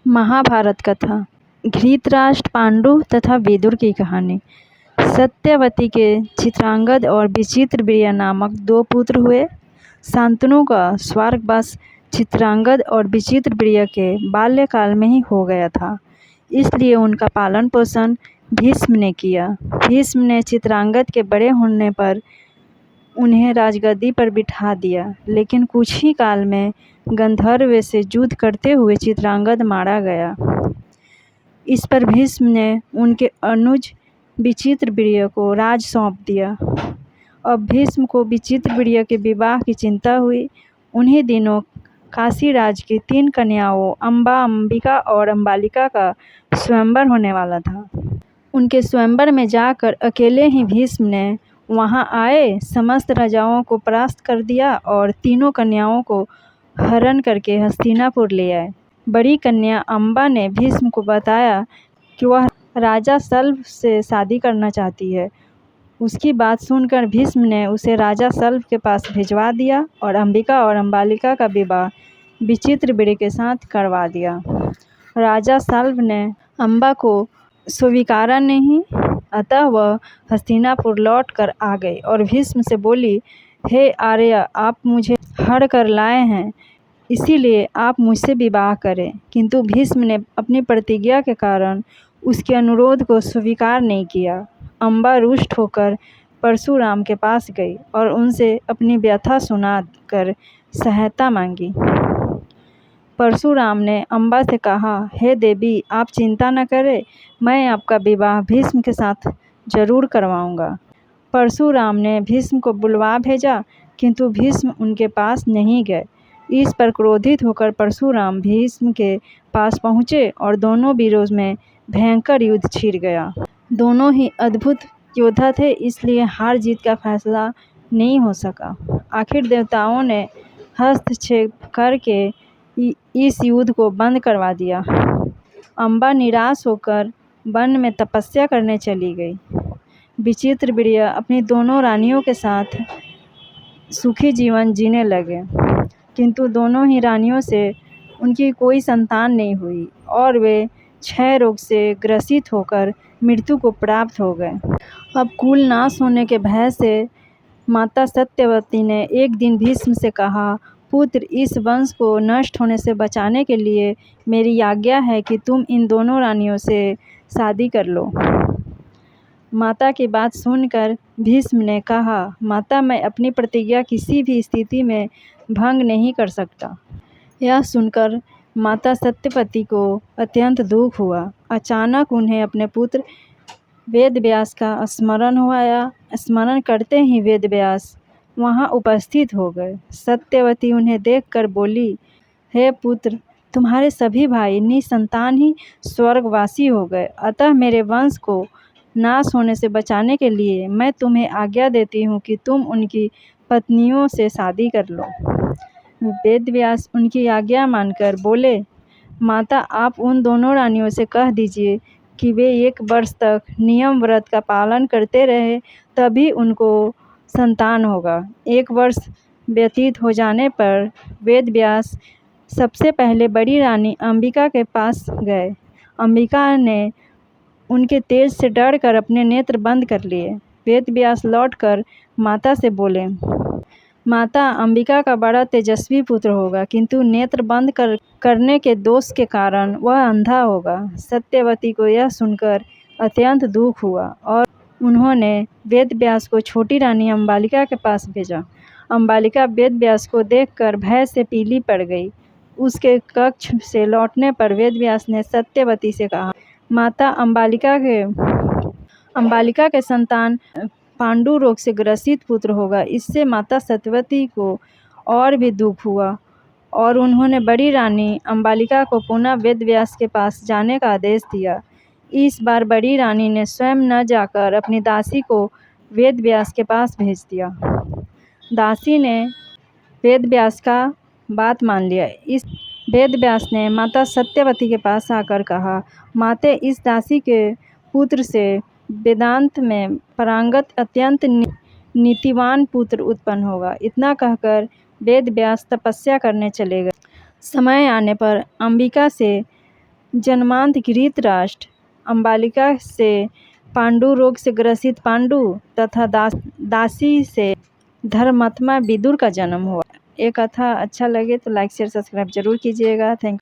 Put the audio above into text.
महाभारत कथा। धृतराष्ट्र, पांडु तथा विदुर की कहानी। सत्यवती के चित्रांगद और विचित्रवीर्य नामक दो पुत्र हुए। शांतनु का स्वर्गवास चित्रांगद और विचित्रवीर्य के बाल्यकाल में ही हो गया था, इसलिए उनका पालन पोषण भीष्म ने किया। भीष्म ने चित्रांगद के बड़े होने पर उन्हें राजगद्दी पर बिठा दिया, लेकिन कुछ ही काल में गंधर्व से युद्ध करते हुए चित्रांगद मारा गया। इस पर भीष्म ने उनके अनुज विचित्रवीर्य को राज सौंप दिया। अब भीष्म को विचित्रवीर्य के विवाह की चिंता हुई। उन्हीं दिनों काशी राज की 3 कन्याओं अम्बा, अंबिका और अम्बालिका का स्वयंवर होने वाला था। उनके स्वयंवर में जाकर अकेले ही भीष्म ने वहां आए समस्त राजाओं को परास्त कर दिया और तीनों कन्याओं को हरण करके हस्तिनापुर ले आए। बड़ी कन्या अम्बा ने भीष्म को बताया कि वह राजा शल्भ से शादी करना चाहती है। उसकी बात सुनकर भीष्म ने उसे राजा शल्भ के पास भिजवा दिया और अंबिका और अम्बालिका का विवाह विचित्रवीर्य के साथ करवा दिया। राजा शल्भ ने अम्बा को स्वीकारा नहीं, अतः वह हस्तिनापुर लौट कर आ गई और भीष्म से बोली, हे आर्य, आप मुझे हर कर लाए हैं, इसीलिए आप मुझसे विवाह करें। किंतु भीष्म ने अपनी प्रतिज्ञा के कारण उसके अनुरोध को स्वीकार नहीं किया। अम्बा रुष्ट होकर परशुराम के पास गई और उनसे अपनी व्यथा सुनाकर सहायता मांगी। परशुराम ने अम्बा से कहा, हे देवी, आप चिंता न करें, मैं आपका विवाह भीष्म के साथ जरूर करवाऊंगा। परशुराम ने भीष्म को बुलवा भेजा, किंतु भीष्म उनके पास नहीं गए। इस पर क्रोधित होकर परशुराम भीष्म के पास पहुँचे और दोनों वीरों में भयंकर युद्ध छिड़ गया। दोनों ही अद्भुत योद्धा थे, इसलिए हार जीत का फैसला नहीं हो सका। आखिर देवताओं ने हस्तक्षेप करके इस युद्ध को बंद करवा दिया। अम्बा निराश होकर वन में तपस्या करने चली गई। विचित्रवीर्य अपनी दोनों रानियों के साथ सुखी जीवन जीने लगे, किंतु दोनों ही रानियों से उनकी कोई संतान नहीं हुई और वे क्षय रोग से ग्रसित होकर मृत्यु को प्राप्त हो गए। अब कुल नाश होने के भय से माता सत्यवती ने एक दिन भीष्म से कहा, पुत्र, इस वंश को नष्ट होने से बचाने के लिए मेरी आज्ञा है कि तुम इन दोनों रानियों से शादी कर लो। माता की बात सुनकर भीष्म ने कहा, माता, मैं अपनी प्रतिज्ञा किसी भी स्थिति में भंग नहीं कर सकता। यह सुनकर माता सत्यवती को अत्यंत दुख हुआ। अचानक उन्हें अपने पुत्र वेदव्यास का स्मरण हुआ। स्मरण करते ही वेदव्यास वहां उपस्थित हो गए। सत्यवती उन्हें देखकर बोली, हे पुत्र, तुम्हारे सभी भाई निसंतान ही स्वर्गवासी हो गए, अतः मेरे वंश को नाश होने से बचाने के लिए मैं तुम्हें आज्ञा देती हूँ कि तुम उनकी पत्नियों से शादी कर लो। वेदव्यास उनकी आज्ञा मानकर बोले, माता, आप उन दोनों रानियों से कह दीजिए कि वे 1 वर्ष तक नियम व्रत का पालन करते रहे, तभी उनको संतान होगा। 1 वर्ष व्यतीत हो जाने पर वेदव्यास सबसे पहले बड़ी रानी अंबिका के पास गए। अंबिका ने उनके तेज से डरकर अपने नेत्र बंद कर लिए। वेदव्यास लौटकर माता से बोले, माता, अंबिका का बड़ा तेजस्वी पुत्र होगा, किंतु नेत्र बंद करने के दोष के कारण वह अंधा होगा। सत्यवती को यह सुनकर अत्यंत दुख हुआ और उन्होंने वेदव्यास को छोटी रानी अम्बालिका के पास भेजा। अम्बालिका वेदव्यास को देखकर भय से पीली पड़ गई। उसके कक्ष से लौटने पर वेदव्यास ने सत्यवती से कहा, माता, अम्बालिका के संतान पांडु रोग से ग्रसित पुत्र होगा। इससे माता सत्यवती को और भी दुख हुआ और उन्होंने बड़ी रानी अम्बालिका को पुनः वेदव्यास के पास जाने का आदेश दिया। इस बार बड़ी रानी ने स्वयं न जाकर अपनी दासी को वेदव्यास के पास भेज दिया। दासी ने वेदव्यास का बात मान लिया। इस वेदव्यास ने माता सत्यवती के पास आकर कहा, माते, इस दासी के पुत्र से वेदांत में पारंगत अत्यंत नीतिवान पुत्र उत्पन्न होगा। इतना कहकर वेदव्यास तपस्या करने चले गए। समय आने पर अंबिका से जन्मांत धृतराष्ट्र, अम्बालिका से पांडु रोग से ग्रसित पांडु तथा दासी से धर्मात्मा विदुर का जन्म हुआ। ये कथा अच्छा लगे तो लाइक शेयर सब्सक्राइब जरूर कीजिएगा। थैंक